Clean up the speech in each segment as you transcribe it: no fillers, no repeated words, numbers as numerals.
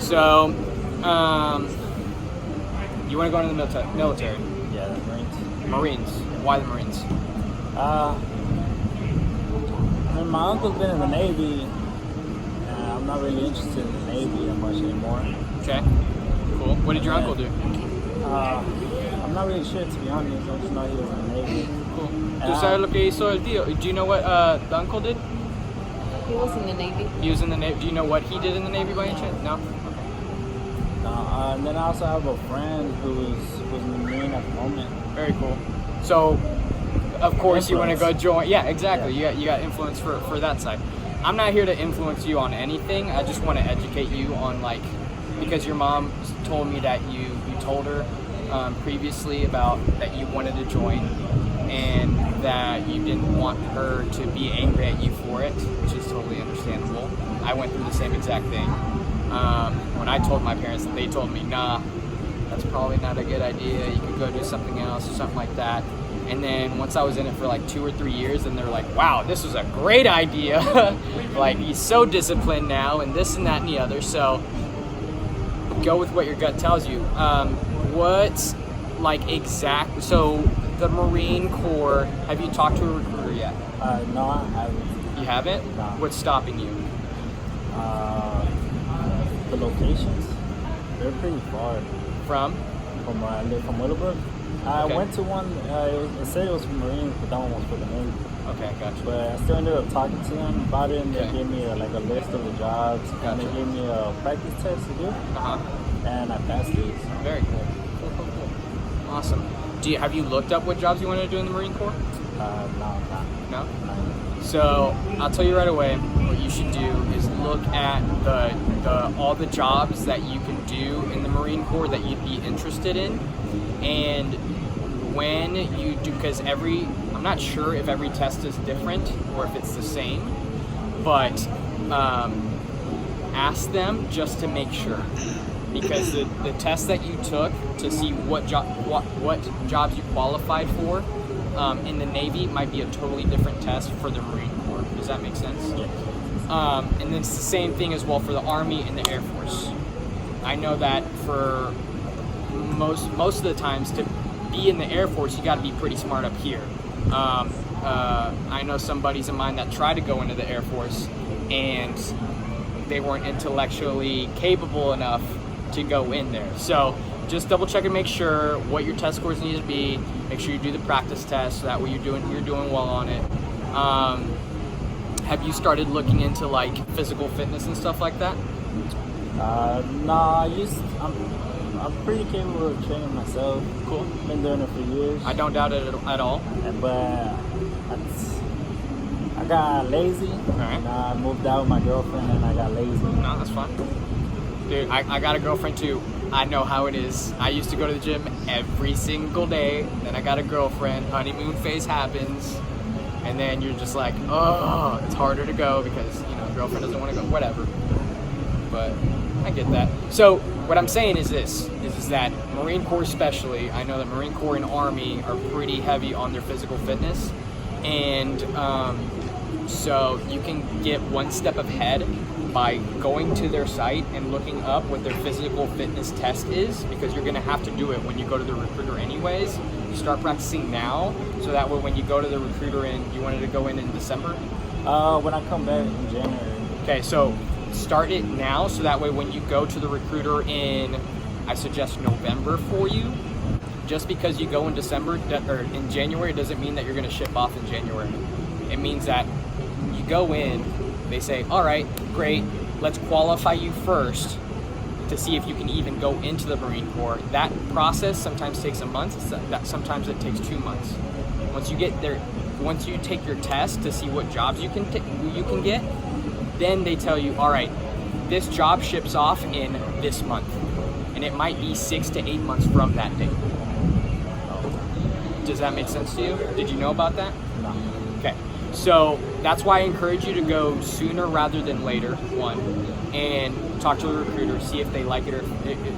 So, you want to go into the military? Yeah, the Marines. Marines. Why the Marines? I mean, my uncle's been in the Navy. I'm not really interested in the Navy that much anymore. Okay. Cool. What did your uncle do? I'm not really sure, to be honest. I just know he was in the Navy. Cool. ¿Tú sabes lo que hizo el tío? Do you know what the uncle did? He was in the Navy. He was in the Navy. Do you know what he did in the Navy by any chance? No? And then I also have a friend who's in the Marine at the moment. Very cool. So, of course, you want to go Influence. join. Yeah, exactly. You got influence for that side. I'm not here to influence you on anything. I just want to educate you on, like, because your mom told me that you told her previously about that you wanted to join and that you didn't want her to be angry at you for it, which is totally understandable. I went through the same exact thing. When I told my parents, they told me, nah, that's probably not a good idea. You could go do something else or something like that. And then once I was in it for like 2 or 3 years, and they're like, wow, this was a great idea. Like, he's so disciplined now and this and that and the other. So go with what your gut tells you. What's like exact? So the Marine Corps, have you talked to a recruiter yet? No, I haven't. You haven't? No. What's stopping you? The locations, they're pretty far From? from where I live, from Willowbrook. I Okay. went to one, it said it was for Marines, but that one was for the Navy. Okay, gotcha. But I still ended up talking to them about it, and they Okay. gave me like a list of the jobs, and they Gotcha. gave me a practice test to do, Uh-huh. and I passed it. So. Very cool. Cool. Awesome. Have you looked up what jobs you want to do in the Marine Corps? No, No? not. So I'll tell you right away, what you should do is look at the all the jobs that you can do in the Marine Corps that you'd be interested in, and when you do, because I'm not sure if every test is different or if it's the same, but ask them just to make sure, because the test that you took to see what jobs you qualified for in the Navy might be a totally different test for the Marine Corps. Does that make sense? Yeah. And it's the same thing as well for the Army and the Air Force. I know that for most of the times, to be in the Air Force, you got to be pretty smart up here. I know some buddies of mine that tried to go into the Air Force and they weren't intellectually capable enough to go in there. So just double check and make sure what your test scores need to be. Make sure you do the practice test so that way you're doing well on it. Have you started looking into like physical fitness and stuff like that? Nah, I'm pretty capable of training myself. Cool. Been doing it for years. I don't doubt it at all. But I got lazy. Alright. And I moved out with my girlfriend, and I got lazy. No, that's fine. Dude, I got a girlfriend too. I know how it is. I used to go to the gym every single day. Then I got a girlfriend. Honeymoon phase happens. And then you're just like, oh, it's harder to go because, girlfriend doesn't want to go. Whatever. But I get that. So what I'm saying is this, is that Marine Corps especially, I know that Marine Corps and Army are pretty heavy on their physical fitness. And so you can get one step ahead by going to their site and looking up what their physical fitness test is, because you're going to have to do it when you go to the recruiter anyways. You start practicing now, so that way when you go to the recruiter and you wanted to go in December? When I come back in January. Okay, so start it now, so that way when you go to the recruiter I suggest November for you. Just because you go in December or in January doesn't mean that you're going to ship off in January. It means that you go in, they say, all right, great, let's qualify you first to see if you can even go into the Marine Corps. That process sometimes takes a month, sometimes it takes 2 months. Once you get there, once you take your test to see what jobs you can get, then they tell you, all right, this job ships off in this month. And it might be 6 to 8 months from that date. Does that make sense to you? Did you know about that? No. Okay, so that's why I encourage you to go sooner rather than later, one, and talk to the recruiter, see if they like it, or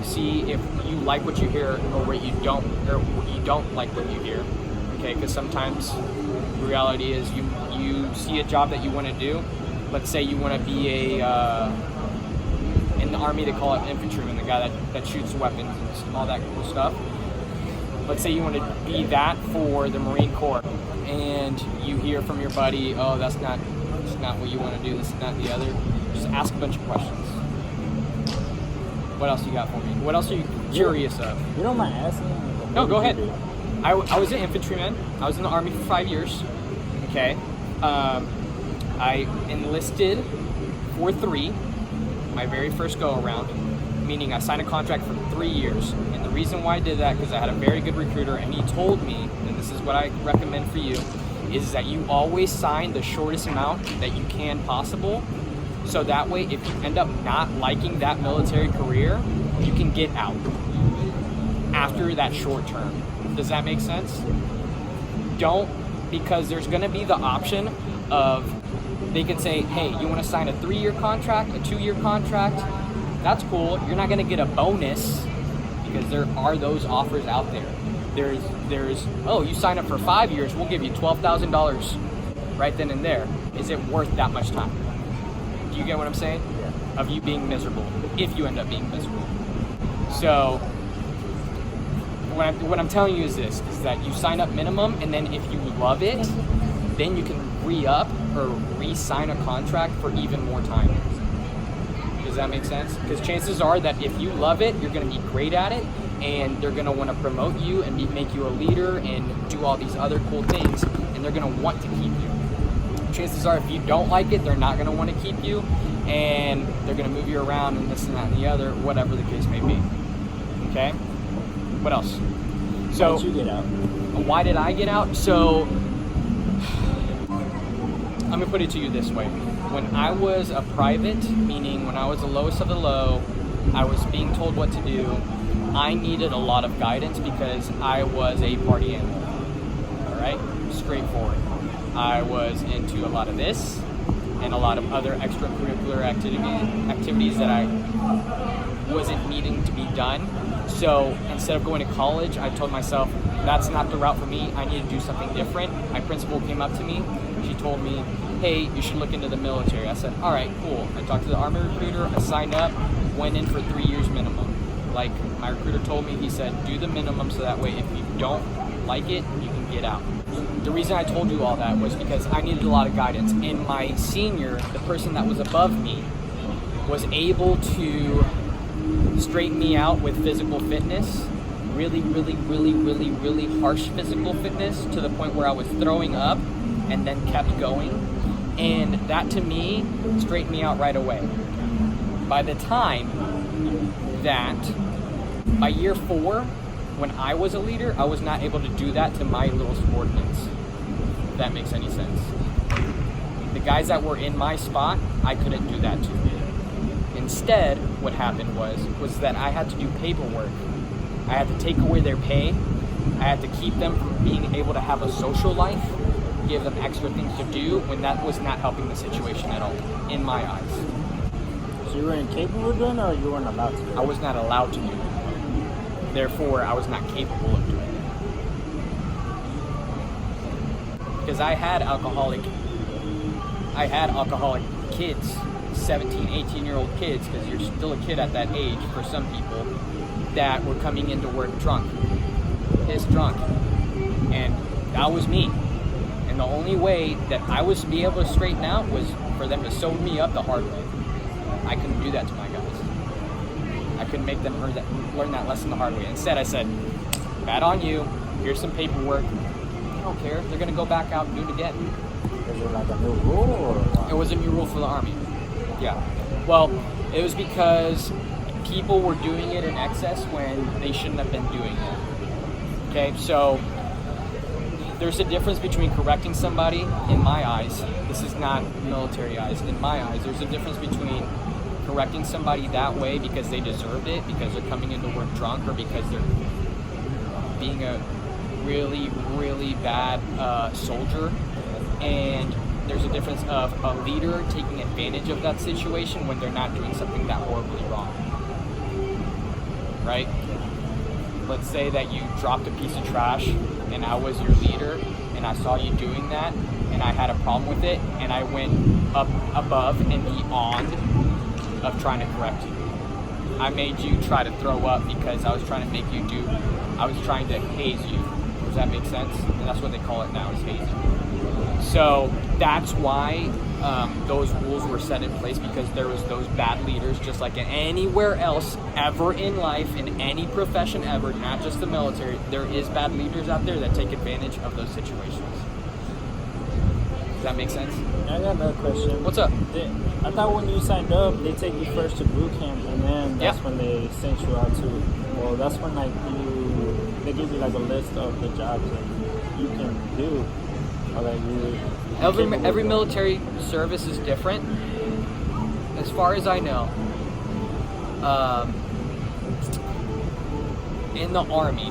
see if you like what you hear or what you don't like what you hear. Okay, because sometimes the reality is you see a job that you want to do. Let's say you want to be in the Army, they call it infantryman, the guy that shoots weapons and all that cool stuff. Let's say you want to be that for the Marine Corps, and you hear from your buddy, oh, that's not what you want to do, this is not the other. Just ask a bunch of questions. What else you got for me? What else are you curious of? You don't mind asking? No, go ahead. I was an infantryman. I was in the Army for 5 years. Okay. I enlisted for 3, my very first go around, meaning I signed a contract for 3 years. And the reason why I did that, because I had a very good recruiter, and he told me, and this is what I recommend for you, is that you always sign the shortest amount that you can possible. So that way, if you end up not liking that military career, you can get out after that short term. Does that make sense? Don't, because there's going to be the option of, they can say, hey, you want to sign a 3-year contract, a 2-year contract? That's cool. You're not going to get a bonus, because there are those offers out there. There's oh, you sign up for 5 years, we'll give you $12,000 right then and there. Is it worth that much time? Do you get what I'm saying? Yeah. Of you being miserable, if you end up being miserable. So what I'm telling you is this, is that you sign up minimum, and then if you love it, then you can re-up or re-sign a contract for even more time. Does that make sense? Because chances are that if you love it, you're going to be great at it, and they're going to want to promote you and make you a leader and do all these other cool things, and they're going to want to keep you. Chances are if you don't like it, they're not going to want to keep you, and they're going to move you around and this and that and the other, whatever the case may be. Okay? What else? So, Why did you get out? Why did I get out? So, I'm going to put it to you this way. When I was a private, meaning when I was the lowest of the low, I was being told what to do, I needed a lot of guidance because I was a party animal. All right? Straightforward. I was into a lot of this and a lot of other extracurricular activities that I wasn't needing to be done. So instead of going to college, I told myself, that's not the route for me. I need to do something different. My principal came up to me. She told me, hey, you should look into the military. I said, all right, cool. I talked to the Army recruiter. I signed up, went in for 3 years minimum. Like my recruiter told me, he said, do the minimum so that way if you don't like it, you can get out. The reason I told you all that was because I needed a lot of guidance. And my senior, the person that was above me, was able to straighten me out with physical fitness, really harsh physical fitness, to the point where I was throwing up and then kept going. And that to me straightened me out right away. By the time that, by year 4, when I was a leader, I was not able to do that to my little subordinates, if that makes any sense. The guys that were in my spot, I couldn't do that to. Instead, what happened was that I had to do paperwork. I had to take away their pay. I had to keep them from being able to have a social life, give them extra things to do, when that was not helping the situation at all, in my eyes. So you were incapable of doing it, or you weren't allowed to do it? I was not allowed to do it. Therefore, I was not capable of doing it. Because I had alcoholic kids, 17, 18-year-old kids, because you're still a kid at that age for some people, that were coming into work drunk, pissed drunk. And that was me. And the only way that I was to be able to straighten out was for them to sew me up the hard way. I couldn't do that to my guys. I couldn't make them learn that lesson the hard way. Instead, I said, bad on you. Here's some paperwork. I don't care. They're going to go back out and do it again. Is it like a new rule, or what? It was a new rule for the Army. Yeah. Well, it was because people were doing it in excess when they shouldn't have been doing it. Okay, so there's a difference between correcting somebody, in my eyes. This is not military eyes. In my eyes, there's a difference between correcting somebody that way because they deserved it, because they're coming into work drunk, or because they're being a really bad soldier. And there's a difference of a leader taking advantage of that situation when they're not doing something that horribly wrong. Right? Let's say that you dropped a piece of trash and I was your leader and I saw you doing that and I had a problem with it, and I went up above and beyond of trying to correct you. I made you try to throw up because I was trying to I was trying to haze you. Does that make sense? And that's what they call it now, is hazing. So that's why those rules were set in place, because there was those bad leaders, just like anywhere else ever in life, in any profession ever, not just the military. There is bad leaders out there that take advantage of those situations. Does that make sense? I got another question. What's up? I thought when you signed up, they take you first to boot camp, and then that's when they sent you out to. Well, that's when they give you like a list of the jobs that you can do, or that you. Every military service is different. As far as I know, in the Army,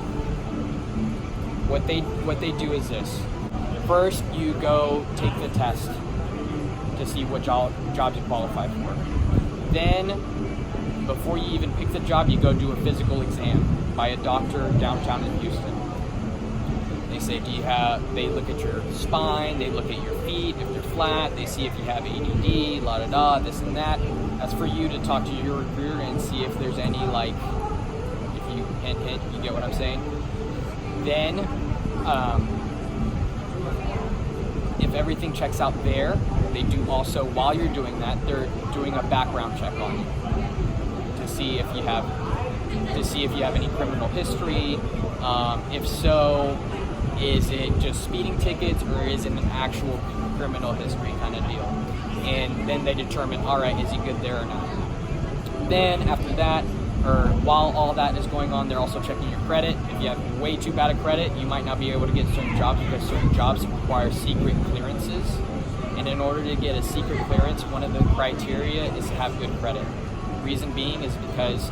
what they do is this. First, you go take the test to see what jobs you qualify for. Then, before you even pick the job, you go do a physical exam by a doctor downtown in Houston. They say, they look at your spine, they look at your feet, if they're flat, they see if you have ADD, la-da-da, this and that. That's for you to talk to your recruiter and see if there's any, like, if you hint, you get what I'm saying? Then, if everything checks out there, they do also, while you're doing that, they're doing a background check on you to see if you have any criminal history. If so, is it just speeding tickets, or is it an actual criminal history kind of deal? And then they determine, all right, is he good there or not? Then after that, or while all that is going on, they're also checking your credit. If you have way too bad a credit, you might not be able to get certain jobs, because certain jobs require secret clearances. And in order to get a secret clearance, one of the criteria is to have good credit. Reason being is because,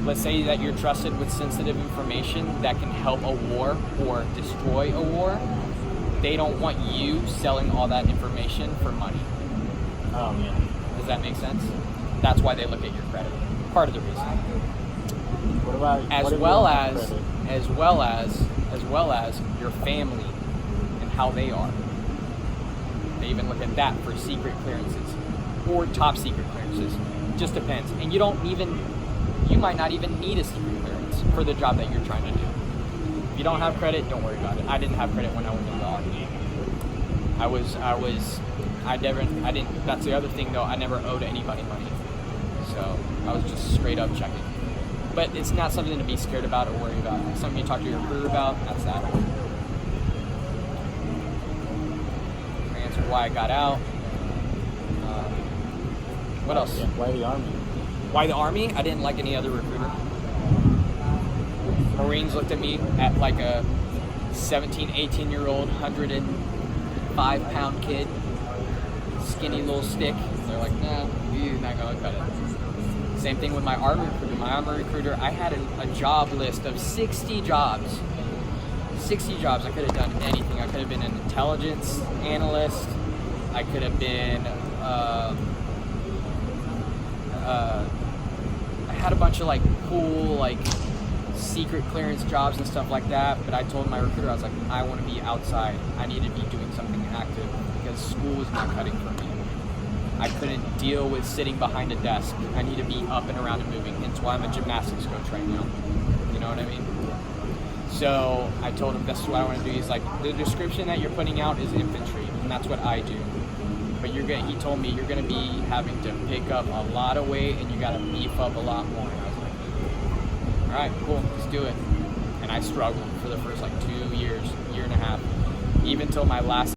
let's say that you're trusted with sensitive information that can help a war or destroy a war. They don't want you selling all that information for money. Oh, yeah. Does that make sense? That's why they look at your credit. Part of the reason. What about as well as your family and how they are. They even look at that for secret clearances or top secret clearances. Just depends. And you might not even need a secret clearance for the job that you're trying to do. If you don't have credit, don't worry about it. I didn't have credit when I went into the Army. I didn't, that's the other thing though, I never owed anybody money. So I was just straight up checking. But it's not something to be scared about or worry about. It's something you talk to your recruiter about, that's that. I answered why I got out. What else? Yeah, why the Army? Why the Army? I didn't like any other recruiter. Marines looked at me at like a 17, 18-year-old, 105-pound kid, skinny little stick. They're like, nah, you're not going to cut it. Same thing with my Army recruiter. My Army recruiter, I had a job list of 60 jobs. 60 jobs. I could have done anything. I could have been an intelligence analyst. I could have been... I had a bunch of like cool like secret clearance jobs and stuff like that, but I told my recruiter, I was like, I want to be outside. I need to be doing something active because school was not cutting for me. I couldn't deal with sitting behind a desk. I need to be up and around and moving. Hence why I'm a gymnastics coach right now. You know what I mean? So I told him, this is what I want to do. He's like, the description that you're putting out is infantry, and that's what I do. But he told me you're going to be having to pick up a lot of weight and you got to beef up a lot more. And I was like, all right, cool, let's do it. And I struggled for the first like 2 years, year and a half, even till my last